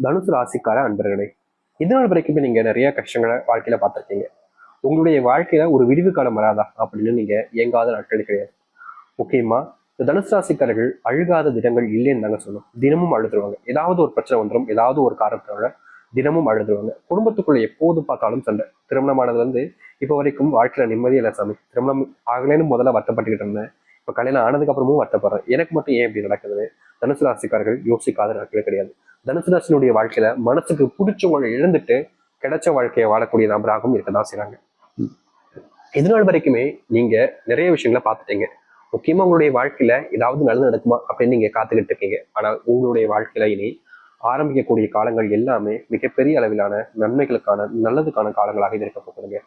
தனுசு ராசிக்கார அன்பர்களே, இது நாள் வரைக்குமே நீங்க நிறைய கஷ்டங்களை வாழ்க்கையில பார்த்திருக்கீங்க. உங்களுடைய வாழ்க்கையில ஒரு விடிவு காலம் வராதா அப்படின்னு நீங்க ஏங்காத நாட்கள் கிடையாது. முக்கியமா இந்த தனுசு ராசிக்காரர்கள் அழுகாத தினங்கள் இல்லைன்னு தாங்க சொல்லணும். தினமும் அழுதுருவாங்க. ஏதாவது ஒரு பிரச்சனை வந்துடும், ஏதாவது ஒரு காரணத்தினால தினமும் அழுதுருவாங்க. குடும்பத்துக்குள்ள எப்போது பார்த்தாலும் சண்டை. திருமணமானதுல இருந்து இப்போ வரைக்கும் வாழ்க்கையில நிம்மதியே இல்லை சாமி. திருமணம் ஆகலைன்னு முதல்ல வருத்தப்பட்டுக்கிட்டு இருந்தேன். இப்ப கல்யாணம் ஆனதுக்கு அப்புறமும் வருத்தப்படுறேன். எனக்கு மட்டும் ஏன் இப்படி நடக்குது? தனுசு ராசிக்காரர்கள் யோசிக்காத நாட்களே கிடையாது. தனுசு ராசினுடைய வாழ்க்கையில மனசுக்கு பிடிச்சவங்களை இழந்துட்டு கிடைச்ச வாழ்க்கையை வாழக்கூடிய நபராகவும் இருக்கதான் செய்றாங்க. இது நாள் வரைக்குமே நீங்க நிறைய விஷயங்களை பார்த்துட்டீங்க. முக்கியமா உங்களுடைய வாழ்க்கையில ஏதாவது நல்லது நடக்குமா அப்படின்னு நீங்க காத்துக்கிட்டு இருக்கீங்க. ஆனால் உங்களுடைய வாழ்க்கையில இனி ஆரம்பிக்கக்கூடிய காலங்கள் எல்லாமே மிகப்பெரிய அளவிலான நன்மைகளுக்கான நல்லதுக்கான காலங்களாக இது இருக்க போகுதுங்க.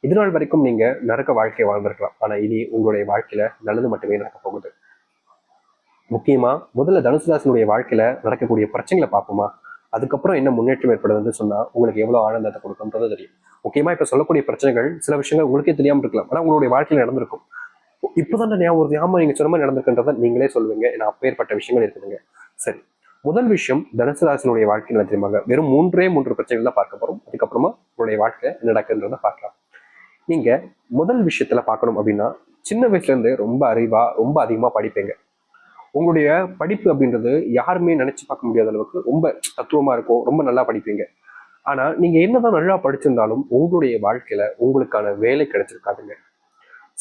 இது நாள் வரைக்கும் நீங்க நரக வாழ்க்கையை வாழ்ந்திருக்கலாம். ஆனா இனி உங்களுடைய வாழ்க்கையில நல்லது மட்டுமே நடக்க போகுது. முக்கியமா முதல்ல தனுசு ராசினுடைய வாழ்க்கையில நடக்கக்கூடிய பிரச்சனைகளை பார்ப்போமா? அதுக்கப்புறம் என்ன முன்னேற்றம் ஏற்படுதுன்னு சொன்னா உங்களுக்கு எவ்வளவு ஆனந்தத்தை கொடுக்கும்ன்றது தெரியும். முக்கியமா இப்ப சொல்லக்கூடிய பிரச்சனைகள் சில விஷயங்கள் உங்களுக்கே தெரியாம இருக்கலாம், ஆனா உங்களுடைய வாழ்க்கையில நடந்திருக்கும். இப்பதான் ஞாபகம் வருது, ஆமா நீங்க சொன்ன மாதிரி நடந்திருக்குன்றத நீங்களே சொல்லுவீங்க. ஏன்னா அப்பேற்பட்ட விஷயங்கள் இருக்குதுங்க. சரி, முதல் விஷயம் தனுசு ராசினுடைய வாழ்க்கையில தெரியுமாங்க, வெறும் மூன்று பிரச்சனைகள் தான் பார்க்க போறோம். அதுக்கப்புறமா உங்களுடைய வாழ்க்கையில என்ன நடக்குன்றத பார்க்கலாம். நீங்க முதல் விஷயத்துல பார்க்கணும் அப்படின்னா, சின்ன வயசுல இருந்து ரொம்ப அறிவா ரொம்ப அதிகமா படிப்பீங்க. உங்களுடைய படிப்பு அப்படின்றது யாருமே நினைச்சு பார்க்க முடியாத அளவுக்கு ரொம்ப தத்துவமா இருக்கும். ரொம்ப நல்லா படிப்பீங்க. ஆனா நீங்க என்னதான் நல்லா படிச்சிருந்தாலும் உங்களுடைய வாழ்க்கையில உங்களுக்கான வேலை கிடைச்சிருக்காதுங்க.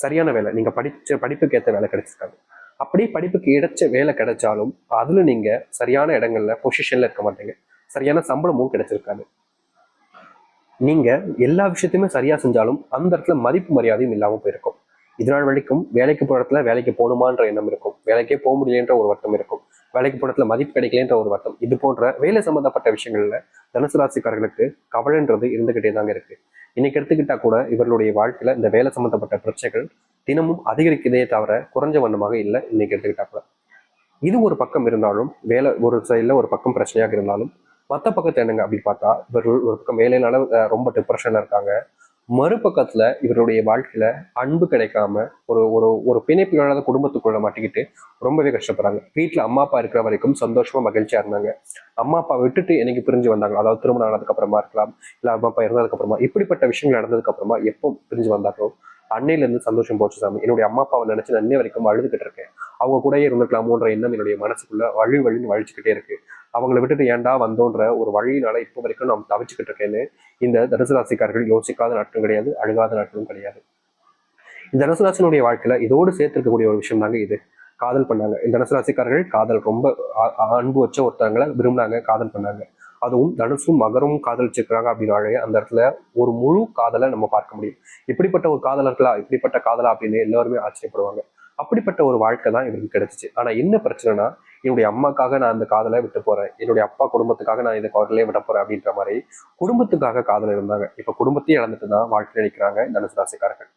சரியான வேலை, நீங்க படிச்ச படிப்புக்கு ஏற்ற வேலை கிடைச்சிருக்காது. அப்படியே படிப்புக்கு கிடைச்ச வேலை கிடைச்சாலும் அதுல நீங்க சரியான இடங்கள்ல பொசிஷன்ல இருக்க மாட்டீங்க. சரியான சம்பளமும் கிடைச்சிருக்காது. நீங்க எல்லா விஷயத்தையுமே சரியா செஞ்சாலும் அந்த இடத்துல மதிப்பு மரியாதையும் இல்லாம போயிருக்கும். இதனால் வரைக்கும் வேலைக்கு போற இடத்துல வேலைக்கு போகணுமான்ற எண்ணம் இருக்கும், வேலைக்கே போக முடியலன்ற ஒரு வருத்தம் இருக்கும், வேலைக்கு போற இடத்துல மதிப்பு கிடைக்கலன்ற ஒரு வருத்தம். இது போன்ற வேலை சம்பந்தப்பட்ட விஷயங்கள்ல தனுசு ராசிக்காரர்களுக்கு கவலைன்றது இருந்துகிட்டே தாங்க இருக்கு. இன்னைக்கு எடுத்துக்கிட்டா கூட இவர்களுடைய வாழ்க்கையில இந்த வேலை சம்பந்தப்பட்ட பிரச்சனைகள் தினமும் அதிகரிக்கதே தவிர குறைஞ்ச வண்ணமாக இல்லை. இன்னைக்கு எடுத்துக்கிட்டா கூட இது ஒரு பக்கம் இருந்தாலும், வேலை ஒரு சைடில் ஒரு பக்கம் பிரச்சனையாக இருந்தாலும், மற்ற பக்கத்தை என்னங்க அப்படி பார்த்தா இவர்கள் ஒரு பக்கம் வேலையினால ரொம்ப டிப்ரெஷன்ல இருக்காங்க. மறுபக்கத்துல இவருடைய வாழ்க்கையில அன்பு கிடைக்காம ஒரு ஒரு ஒரு பிணைப்பு இல்லாத குடும்பத்துக்குள்ள மாட்டிக்கிட்டு ரொம்பவே கஷ்டப்படுறாங்க. வீட்டுல அம்மா அப்பா இருக்கிற வரைக்கும் சந்தோஷமா மகிழ்ச்சியா இருந்தாங்க. அம்மா அப்பா விட்டுட்டு என்னைக்கு பிரிஞ்சு வந்தாங்க, அதாவது திருமணம் ஆனதுக்கு அப்புறமா இருக்கலாம், இல்ல அம்மா அப்பா இறந்ததுக்கு அப்புறமா, இப்படிப்பட்ட விஷயங்கள் நடந்ததுக்கு அப்புறமா எப்போ பிரிஞ்சு வந்தாங்களோ அன்னையில இருந்து சந்தோஷம் போச்சு சாமி. என்னுடைய அம்மா அப்பாவை நினைச்சு நான் இன்னை வரைக்கும் அழுதுகிட்டு இருக்கேன். அவங்க கூடயே இருந்துக்கலாமோன்ற எண்ணம் என்னுடைய மனசுக்குள்ள வழின்னு வழிச்சுக்கிட்டே இருக்கு. அவங்களை விட்டுட்டு ஏன்டா வந்தோன்ற ஒரு வழியினால இப்போ வரைக்கும் நான் தவிச்சுக்கிட்டு இருக்கேன்னு இந்த தனுசு ராசிக்காரர்கள் யோசிக்காத நாட்களும் கிடையாது, அழுகாத நாட்களும் கிடையாது. இந்த தனுசு ராசினுடைய வாழ்க்கையில இதோடு சேர்த்திருக்கக்கூடிய ஒரு விஷயம் தாங்க இது. காதல் பண்ணாங்க. இந்த தனுசு ராசிக்காரர்கள் காதல் ரொம்ப அன்பு வச்ச ஒருத்தவங்களை விரும்பினாங்க, காதல் பண்ணாங்க. அதுவும் தனுசும் மகரும் காதலிச்சிருக்கிறாங்க அப்படின்னாலே அந்த இடத்துல ஒரு முழு காதலை நம்ம பார்க்க முடியும். இப்படிப்பட்ட ஒரு காதலர்களா, இப்படிப்பட்ட காதலா அப்படின்னு எல்லாருமே ஆச்சரியப்படுவாங்க. அப்படிப்பட்ட ஒரு வாழ்க்கை தான் இவருக்கு கிடைச்சிச்சு. ஆனா என்ன பிரச்சனைனா, என்னுடைய அம்மாக்காக நான் அந்த காதலை விட்டு போறேன், என்னுடைய அப்பா குடும்பத்துக்காக நான் இந்த காதலே விட போறேன் அப்படின்ற மாதிரி குடும்பத்துக்காக காதல் இருந்தாங்க. இப்ப குடும்பத்தையும் இழந்துட்டு தான் வாழ்க்கையில் நிற்கிறாங்க தனுசு ராசிக்காரர்கள்.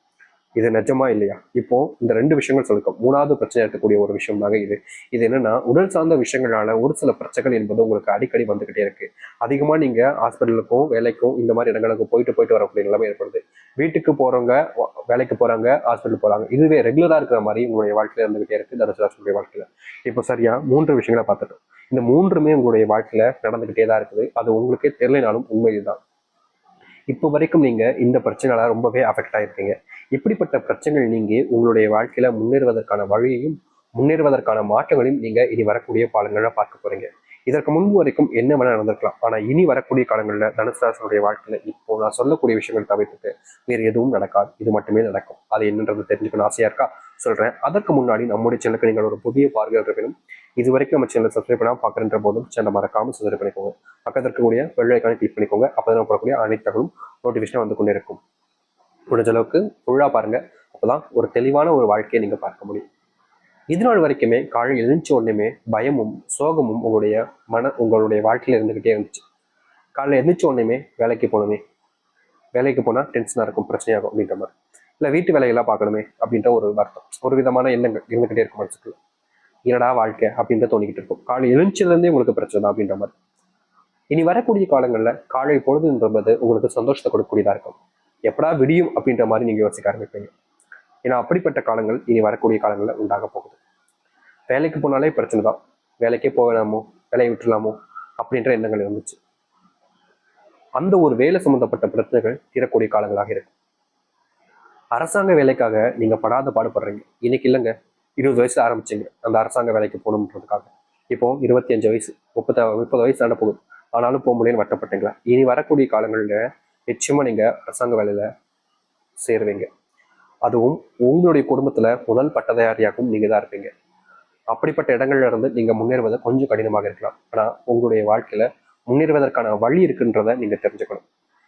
இது நிஜமா இல்லையா? இப்போ இந்த ரெண்டு விஷயங்கள் சொல்லிருக்கோம். மூணாவது பிரச்சனை இருக்கக்கூடிய ஒரு விஷயம் தாங்க இது. இது என்னன்னா, உடல் சார்ந்த விஷயங்களால ஒரு சில பிரச்சனைகள் என்பது உங்களுக்கு அடிக்கடி வந்துகிட்டே இருக்கு. அதிகமா நீங்க ஹாஸ்பிட்டலுக்கும் வேலைக்கும் இந்த மாதிரி இடங்களுக்கு போயிட்டு வரக்கூடிய நிலைமை ஏற்படுது. வீட்டுக்கு போறவங்க வேலைக்கு போறாங்க, ஹாஸ்பிட்டல் போறாங்க. இதுவே ரெகுலரா இருக்கிற மாதிரி உங்களுடைய வாழ்க்கையில இருந்துகிட்டே இருக்கு தனுசு ராசியுடைய வாழ்க்கையில. இப்போ சரியா மூன்று விஷயங்களை பார்த்துட்டோம். இந்த மூன்றுமே உங்களுடைய வாழ்க்கையில நடந்துகிட்டே தான் இருக்குது. அது உங்களுக்கே தெரியலனாலும் உண்மை இதுதான். இப்போ வரைக்கும் நீங்க இந்த பிரச்சனையால ரொம்பவே அஃபெக்ட் ஆயிருக்கீங்க. இப்படிப்பட்ட பிரச்சனைகள் நீங்க உங்களுடைய வாழ்க்கையில முன்னேறுவதற்கான வழியையும் முன்னேறுவதற்கான மாற்றங்களையும் நீங்க இனி வரக்கூடிய காலங்கள்ல பார்க்க போறீங்க. இதற்கு முன்பு வரைக்கும் என்ன வேணா நடந்திருக்கலாம், ஆனா இனி வரக்கூடிய காலங்கள்ல தனுசு ராசியுடைய வாழ்க்கையில இப்போ நான் சொல்லக்கூடிய விஷயங்கள் தவிர்த்துட்டு வேறு எதுவும் நடக்காது. இது மட்டுமே நடக்கும். அது என்னன்றது தெரிஞ்சுக்கணும் ஆசையா இருக்கா? சொல்றேன். அதற்கு முன்னாடி நம்முடைய சேனலுக்கு நீங்கள் ஒரு புதிய பார்வையாளர் இருக்கணும். இது வரைக்கும் நம்ம சேனலை சப்ஸ்கிரைப் பண்ணாம பார்க்குற போதும் சேனலை மறக்காம சப்ஸ்கிரைப் பண்ணிக்கோங்க. பக்கத்தில் இருக்கக்கூடிய பெல் ஐக்கானை கிளிக் பண்ணிக்கோங்க. அப்போ தான் போடக்கூடிய அனைத்து தகவலும் நோட்டிஃபிகேஷன் வந்து கொண்டே இருக்கும். முடிஞ்ச அளவுக்கு ஃபுல்லா பாருங்க. அப்பதான் ஒரு தெளிவான ஒரு வாழ்க்கையை நீங்க பார்க்க முடியும். இது நாள் வரைக்குமே காலையில் எழுந்த உடனே பயமும் சோகமும் உங்களுடைய வாழ்க்கையில இருந்துகிட்டே இருந்துச்சு. காலையில் எழுந்திரிச்ச உடனே வேலைக்கு போகணுமே, வேலைக்கு போனா டென்ஷனா இருக்கும், பிரச்சனையாகும் அப்படின்ற மாதிரி, இல்ல வீட்டு வேலையெல்லாம் பார்க்கணுமே அப்படின்ற ஒரு வருத்தம், ஒரு விதமான எண்ணங்கள் இருந்துகிட்டே இருக்கும் மனசுக்குள்ள. என்னடா வாழ்க்கை அப்படின்னு தோணிக்கிட்டு இருக்கும். காலை எழுந்ததுல இருந்தே உங்களுக்கு பிரச்சனை தான் அப்படின்ற மாதிரி. இனி வரக்கூடிய காலங்கள்ல காலை பொழுதுன்றது உங்களுக்கு சந்தோஷத்தை கொடுக்கக்கூடியதா இருக்கும். எப்படா விடியும் அப்படின்ற மாதிரி நீங்க யோசிக்க ஆரம்பிப்பீங்க. ஏன்னா அப்படிப்பட்ட காலங்கள் இனி வரக்கூடிய காலங்களில் உண்டாக போகுது. வேலைக்கு போனாலே பிரச்சனை தான். வேலைக்கே போகலாமோ, வேலையை விட்டுலாமோ, அப்படின்ற எண்ணங்கள் இருந்துச்சு. அந்த ஒரு வேலை சம்பந்தப்பட்ட பிரச்சனைகள் தீரக்கூடிய காலங்களாக இருக்கு. அரசாங்க வேலைக்காக நீங்க படாத பாடுபடுறீங்க. இன்னைக்கு இல்லைங்க, 20 வயசு ஆரம்பிச்சீங்க அந்த அரசாங்க வேலைக்கு போகணுன்றதுக்காக. இப்போ 25 வயசு 30 வயசு தாண்ட போகுது, ஆனாலும் போக முடியும்னு வருத்தப்பட்டீங்களா? இனி வரக்கூடிய காலங்களில் நிச்சயமா நீங்க அரசாங்க வேலையில சேருவீங்க. அதுவும் உங்களுடைய குடும்பத்துல முதல் பட்டதாரியாகவும் நீங்க தான் இருப்பீங்க. அப்படிப்பட்ட இடங்கள்ல இருந்து நீங்க முன்னேறுவது கொஞ்சம் கடினமாக இருக்கலாம், ஆனா உங்களுடைய வாழ்க்கையில முன்னேறுவதற்கான வழி இருக்குன்றத நீங்க தெரிஞ்சுக்கணும்.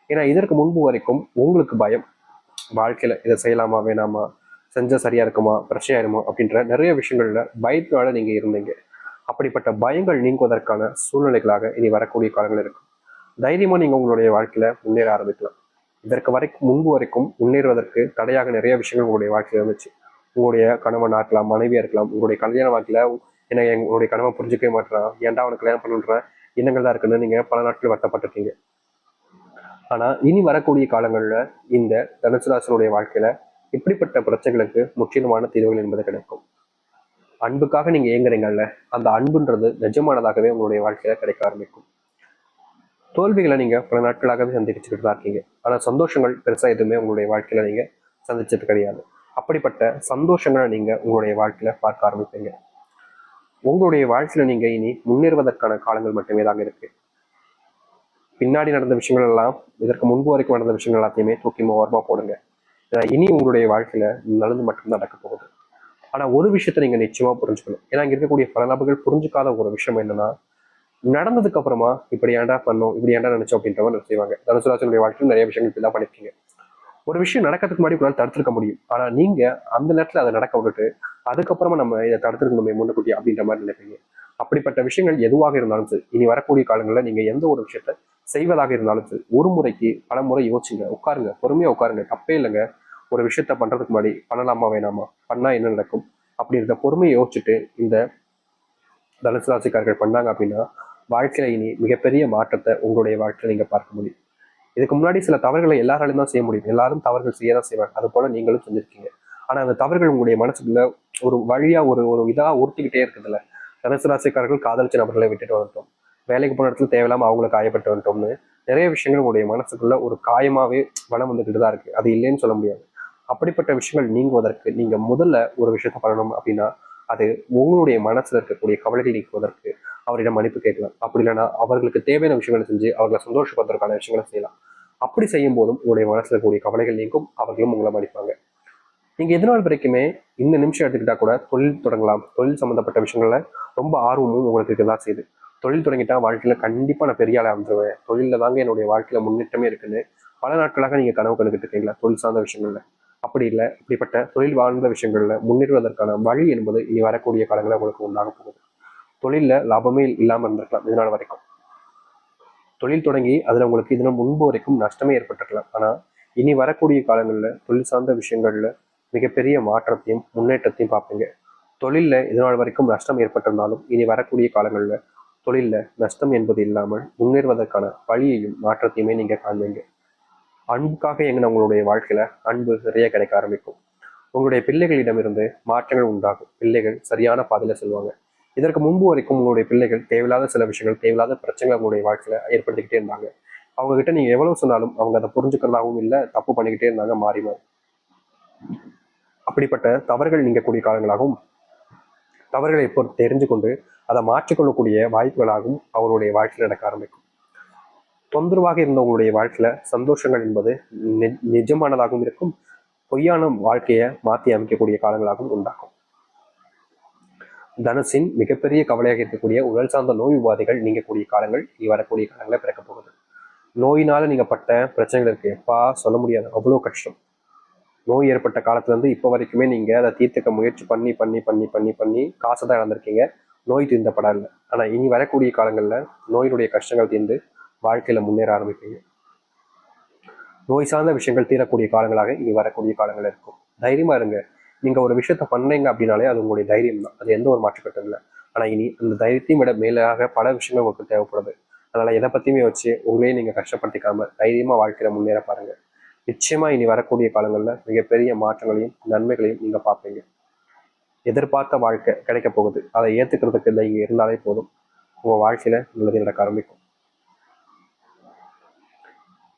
ஏன்னா இதற்கு முன்பு வரைக்கும் உங்களுக்கு பயம், வாழ்க்கையில இதை செய்யலாமா வேணாமா, செஞ்சா சரியா இருக்குமா பிரச்சனை ஆயிருமா அப்படின்ற நிறைய விஷயங்கள்ல பயத்தினால நீங்க இருந்தீங்க. அப்படிப்பட்ட பயங்கள் நீங்குவதற்கான சூழ்நிலைகளாக இனி வரக்கூடிய காலங்கள் இருக்கும். தைரியமா நீங்க உங்களுடைய வாழ்க்கையில முன்னேற ஆரம்பிக்கலாம். இதற்கு வரைக்கும் முன்பு வரைக்கும் முன்னேறுவதற்கு தடையாக நிறைய விஷயங்கள் உங்களுடைய வாழ்க்கையில் இருந்துச்சு. உங்களுடைய கணவனாக இருக்கலாம், மனைவியா இருக்கலாம். உங்களுடைய கல்யாண வாழ்க்கையில என்ன எங்களுடைய கணவன் புரிஞ்சுக்கவே மாட்டான், ஏன்டா அவனுக்கு கல்யாணம் பண்ணுன்ற எண்ணங்கள் தான் இருக்குன்னு நீங்க பல நாட்கள் வருத்தப்பட்டிருக்கீங்க. ஆனா இனி வரக்கூடிய காலங்கள்ல இந்த தனுசு ராசினுடைய வாழ்க்கையில இப்படிப்பட்ட பிரச்சனைகளுக்கு முற்றிலுமான தீர்வுகள் என்பது கிடைக்கும். அன்புக்காக நீங்க இயங்குறீங்கல்ல, அந்த அன்புன்றது நிஜமானதாகவே உங்களுடைய வாழ்க்கையில கிடைக்க ஆரம்பிக்கும். தோல்விகளை நீங்க பல நாட்களாகவே சந்திச்சுக்கிட்டு தான் இருக்கீங்க, ஆனா சந்தோஷங்கள் பெருசா எதுவுமே உங்களுடைய வாழ்க்கையில நீங்க சந்திச்சது கிடையாது. அப்படிப்பட்ட சந்தோஷங்களை நீங்க உங்களுடைய வாழ்க்கையில பார்க்க ஆரம்பிப்பீங்க. உங்களுடைய வாழ்க்கையில நீங்க இனி முன்னேறுவதற்கான காலங்கள் மட்டுமே தாங்க இருக்கு. பின்னாடி நடந்த விஷயங்கள் எல்லாம், இதற்கு முன்பு வரைக்கும் நடந்த விஷயங்கள் எல்லாத்தையுமே தூக்கி ஓரமா போடுங்க. இனி உங்களுடைய வாழ்க்கையில நல்லது மட்டும்தான் நடக்க போகுது. ஆனா ஒரு விஷயத்த நீங்க நிச்சயமா புரிஞ்சுக்கணும். ஏன்னா இங்க இருக்கக்கூடிய பல நபர்கள் புரிஞ்சுக்காத ஒரு விஷயம் என்னன்னா, நடந்ததுக்கு அப்புறமா இப்படி ஏன்டா பண்ணோம், இப்படி ஏன்டா நினைச்சோம் அப்படின்ற மாதிரி செய்வாங்க. தனுசு ராசியுடைய வாழ்க்கையில் நிறைய விஷயங்கள் இப்படிதான் பண்ணிருக்கீங்க. ஒரு விஷயம் நடக்கிறதுக்கு முன்னாடி உங்களால் தடுத்திருக்க முடியும், ஆனா நீங்க அந்த நேரத்துல அதை நடக்க விட்டுட்டு அதுக்கப்புறமா நம்ம இதை தடுத்திருக்கணுமே முன்னுக்குட்டி அப்படின்ற மாதிரி நினைப்பீங்க. அப்படிப்பட்ட விஷயங்கள் எதுவாக இருந்தாலும் சரி, இனி வரக்கூடிய காலங்களில் நீங்க எந்த ஒரு விஷயத்த செய்வதாக இருந்தாலும் சரி, ஒரு முறைக்கு பல முறை யோசிச்சுங்க, உட்காருங்க, பொறுமையா உட்காருங்க, தப்பே இல்லைங்க. ஒரு விஷயத்த பண்றதுக்கு முன்னாடி பண்ணலாமா வேணாமா, பண்ணா என்ன நடக்கும் அப்படின்ற பொறுமையை யோசிச்சுட்டு இந்த தனுசு ராசிக்காரர்கள் பண்ணாங்க அப்படின்னா வாழ்க்கையில இனி மிகப்பெரிய மாற்றத்தை உங்களுடைய வாழ்க்கையில நீங்க பார்க்க முடியும். இதுக்கு முன்னாடி சில தவறுகளை எல்லாராலையும் தான் செய்ய முடியும், எல்லாரும் தவறுகள் செய்யதான் செய்வாங்க, அது போல நீங்களும் செஞ்சிருக்கீங்க. ஆனா அந்த தவறுகள் உங்களுடைய மனசுக்குள்ள ஒரு வழியா ஒரு ஒரு இதா உறுத்திக்கிட்டே இருக்குதுல்ல. தனுசு ராசிக்காரர்கள் காதலிச்ச நபர்களை விட்டுட்டு வந்துட்டோம், வேலைக்கு போன இடத்துல தேவையில்லாம அவங்களை காயப்பட்டு வந்துட்டோம்னு நிறைய விஷயங்கள் உங்களுடைய மனசுக்குள்ள ஒரு காயமாவே வளம் வந்துகிட்டு தான் இருக்கு, அது இல்லைன்னு சொல்ல முடியாது. அப்படிப்பட்ட விஷயங்கள் நீங்குவதற்கு நீங்க முதல்ல ஒரு விஷயத்த பண்ணணும் அப்படின்னா, அது உங்களுடைய மனசுல இருக்கக்கூடிய கவலைகள் நீக்குவதற்கு அவரிடம் மன்னிப்பு கேட்கலாம். அப்படி இல்லைன்னா அவர்களுக்கு தேவையான விஷயங்களை செஞ்சு அவர்களை சந்தோஷப்படுறதுக்கான விஷயங்களை செய்யலாம். அப்படி செய்யும் போதும் உங்களுடைய மனசுல இருக்கக்கூடிய கவலைகள் நீங்கும், அவர்களும் உங்களை மன்னிப்பாங்க. நீங்க எதனால் வரைக்குமே இந்த நிமிஷம் எடுத்துக்கிட்டா கூட தொழில் தொடங்கலாம். தொழில் சம்பந்தப்பட்ட விஷயங்கள்ல ரொம்ப ஆர்வமும் உங்களுக்கு இருக்கதான் செய்யுது. தொழில் தொடங்கிட்டா வாழ்க்கையில கண்டிப்பா நான் பெரிய ஆளா வந்துருவேன், தொழில தாங்க என்னுடைய வாழ்க்கையில முன்னேற்றமே இருக்குன்னு பல நாட்களாக நீங்க கனவு கண்டுகிட்டு இருக்கீங்களா தொழில் சார்ந்த விஷயங்கள்ல? அப்படி இல்லை, இப்படிப்பட்ட தொழில் வாழ்ந்த விஷயங்கள்ல முன்னேறுவதற்கான வழி என்பது இனி வரக்கூடிய காலங்களில் உங்களுக்கு உண்டாக போகுது. தொழில்ல லாபமே இல்லாம இருந்திருக்கலாம் இதனால் வரைக்கும். தொழில் தொடங்கி அதுல உங்களுக்கு இதனால் முன்பு வரைக்கும் நஷ்டமே ஏற்பட்டிருக்கலாம். ஆனா இனி வரக்கூடிய காலங்கள்ல தொழில் சார்ந்த விஷயங்கள்ல மிகப்பெரிய மாற்றத்தையும் முன்னேற்றத்தையும் பார்ப்பீங்க. தொழில்ல இதனால் வரைக்கும் நஷ்டம் ஏற்பட்டிருந்தாலும் இனி வரக்கூடிய காலங்கள்ல தொழில்ல நஷ்டம் என்பது இல்லாமல் முன்னேறுவதற்கான வழியையும் மாற்றத்தையுமே நீங்க காண்பீங்க. அன்புக்காக எங்க உங்களுடைய வாழ்க்கையில அன்பு நிறைய கிடைக்க ஆரம்பிக்கும். உங்களுடைய பிள்ளைகளிடமிருந்து மாற்றங்கள் உண்டாகும், பிள்ளைகள் சரியான பாதையில செல்வாங்க. இதற்கு முன்பு வரைக்கும் உங்களுடைய பிள்ளைகள் தேவையில்லாத சில விஷயங்கள், தேவையில்லாத பிரச்சனைகள் உங்களுடைய வாழ்க்கையில ஏற்படுத்திக்கிட்டே இருந்தாங்க. அவங்க கிட்ட நீங்க எவ்வளவு சொன்னாலும் அவங்க அதை புரிஞ்சுக்கிறதாகவும் இல்லை, தப்பு பண்ணிக்கிட்டே இருந்தாங்க மாறி மாறி. அப்படிப்பட்ட தவறுகள் நீங்க கூடிய காலங்களாகவும், தவறுகளை இப்போ தெரிஞ்சு கொண்டு அதை மாற்றிக்கொள்ளக்கூடிய வாய்ப்புகளாகவும் அவருடைய வாழ்க்கையில் நடக்க ஆரம்பிக்கும். தொந்தரவாக இருந்த உங்களுடைய வாழ்க்கையில சந்தோஷங்கள் என்பது நிஜமானதாகவும் இருக்கும், பொய்யான வாழ்க்கையை மாற்றி அமைக்கக்கூடிய காலங்களாகவும் உண்டாகும். தனுசின் மிகப்பெரிய கவலையாக இருக்கக்கூடிய உடல் சார்ந்த நோய் உபாதைகள் நீங்கக்கூடிய காலங்கள் இனி வரக்கூடிய காலங்களில் பிறக்க போகுது. நோயினால நீங்க பட்ட பிரச்சனைகள் இருக்கு, எப்பா சொல்ல முடியாது, அவ்வளோ கஷ்டம். நோய் ஏற்பட்ட காலத்துல இருந்து இப்போ வரைக்குமே நீங்க அதை தீர்த்துக்க முயற்சி பண்ணி பண்ணி பண்ணி பண்ணி பண்ணி காசை தான் இழந்திருக்கீங்க, நோய் தீர்ந்தப்படல. ஆனா இனி வரக்கூடிய காலங்கள்ல நோயினுடைய கஷ்டங்கள் தீர்ந்து வாழ்க்கையில முன்னேற ஆரம்பிப்பீங்க. நோய் சார்ந்த விஷயங்கள் தீரக்கூடிய காலங்களாக இனி வரக்கூடிய காலங்கள் இருக்கும். தைரியமா இருங்க. நீங்க ஒரு விஷயத்த பண்ணீங்க அப்படின்னாலே அது உங்களுடைய தைரியம் தான், அது எந்த ஒரு மாற்றுக்கட்டும் இல்லை. ஆனா இனி அந்த தைரியத்தையும் விட மேலாக பல விஷயங்கள் உங்களுக்கு தேவைப்படுது. அதனால எதை பத்தியுமே வச்சு உங்களையும் நீங்க கஷ்டப்படுத்திக்காம தைரியமா வாழ்க்கையில முன்னேற பாருங்க. நிச்சயமா இனி வரக்கூடிய காலங்கள்ல மிகப்பெரிய மாற்றங்களையும் நன்மைகளையும் நீங்க பார்ப்பீங்க. எதிர்பார்த்த வாழ்க்கை கிடைக்க போகுது, அதை ஏத்துக்கிறதுக்கு இல்லை இங்க இருந்தாலே போதும். உங்கள் வாழ்க்கையில் நல்லது நடக்க ஆரம்பிக்கும்.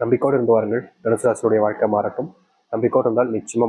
நம்பிக்கையோடு இருந்து வாருங்கள். தனுசு ராசியுடைய வாழ்க்கை மாறட்டும். நம்பிக்கையோடு இருந்தால் நிச்சயமாக